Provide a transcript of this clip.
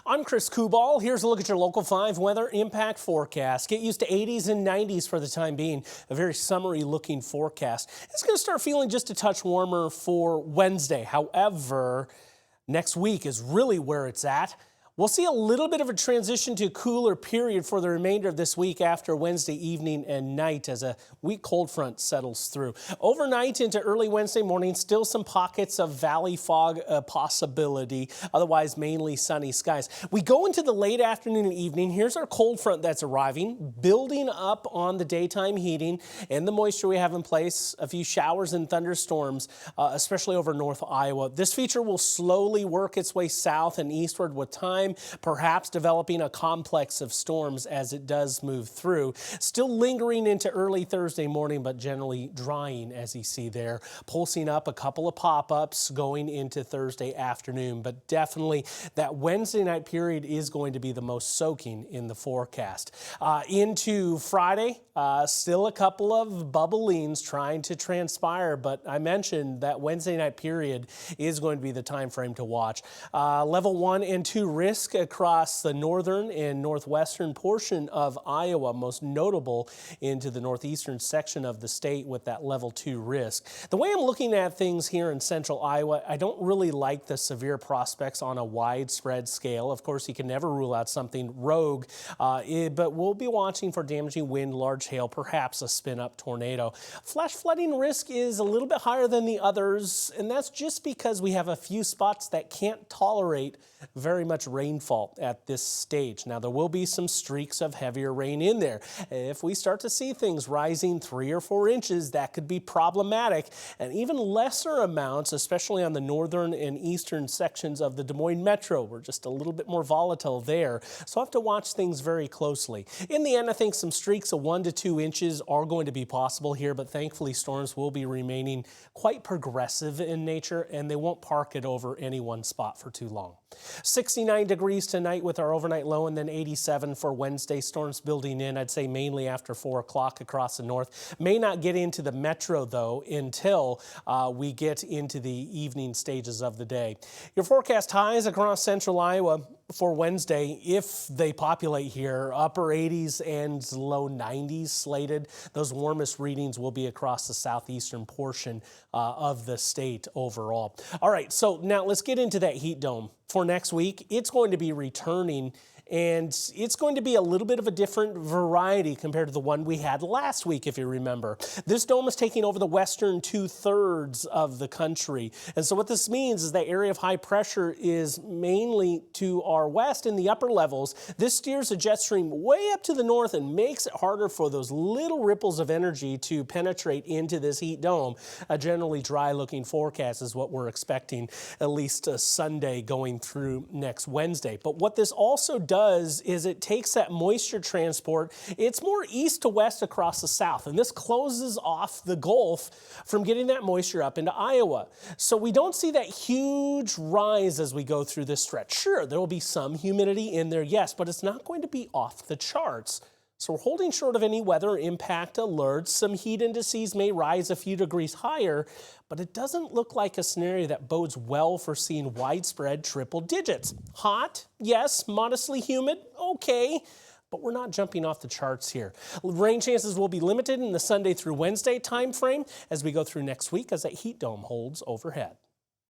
I'm Chris Kubal. Here's a look at your local 5 weather impact forecast. Get used to 80s and 90s for the time being. A very summery looking forecast. It's going to start feeling just a touch warmer for Wednesday. However, next week is really where it's at. We'll see a little bit of a transition to a cooler period for the remainder of this week after Wednesday evening and night as a weak cold front settles through. Overnight into early Wednesday morning, still some pockets of valley fog possibility, otherwise mainly sunny skies. We go into the late afternoon and evening. Here's our cold front that's arriving, building up on the daytime heating and the moisture we have in place. A few showers and thunderstorms, especially over North Iowa. This feature will slowly work its way south and eastward with time, perhaps developing a complex of storms as it does move through. Still lingering into early Thursday morning, but generally drying, as you see there. Pulsing up a couple of pop-ups going into Thursday afternoon, but definitely that Wednesday night period is going to be the most soaking in the forecast. Into Friday, still a couple of bubblings trying to transpire, but I mentioned that Wednesday night period is going to be the time frame to watch. Level 1 and 2 risk across the northern and northwestern portion of Iowa, most notable into the northeastern section of the state with that level 2 risk. The way I'm looking at things here in central Iowa, I don't really like the severe prospects on a widespread scale. Of course, you can never rule out something rogue, but we'll be watching for damaging wind, large hail, perhaps a spin-up tornado. Flash flooding risk is a little bit higher than the others, and that's just because we have a few spots that can't tolerate very much rainfall at this stage. Now, there will be some streaks of heavier rain in there. If we start to see things rising 3 or 4 inches, that could be problematic, and even lesser amounts, especially on the northern and eastern sections of the Des Moines Metro. We're just a little bit more volatile there, so I have to watch things very closely. In the end, I think some streaks of 1 to 2 inches are going to be possible here, but thankfully storms will be remaining quite progressive in nature, and they won't park it over any one spot for too long. 69 degrees tonight with our overnight low, and then 87 for Wednesday. Storms building in, I'd say mainly after 4 o'clock across the north. May not get into the metro, though, until we get into the evening stages of the day. Your forecast highs across central Iowa for Wednesday, if they populate here, upper 80s and low 90s slated. Those warmest readings will be across the southeastern portion of the state overall. All right, so now let's get into that heat dome. For next week, it's going to be returning, and it's going to be a little bit of a different variety compared to the one we had last week, if you remember. This dome is taking over the western 2/3 of the country. And so what this means is that area of high pressure is mainly to our west in the upper levels. This steers a jet stream way up to the north and makes it harder for those little ripples of energy to penetrate into this heat dome. A generally dry looking forecast is what we're expecting, at least Sunday going through next Wednesday. But what this also does is it takes that moisture transport, it's more east to west across the south, and this closes off the Gulf from getting that moisture up into Iowa. So we don't see that huge rise as we go through this stretch. Sure, there will be some humidity in there, yes, but it's not going to be off the charts. So we're holding short of any weather impact alerts. Some heat indices may rise a few degrees higher, but it doesn't look like a scenario that bodes well for seeing widespread triple digits. Hot, yes. Modestly humid, okay. But we're not jumping off the charts here. Rain chances will be limited in the Sunday through Wednesday time frame as we go through next week as that heat dome holds overhead.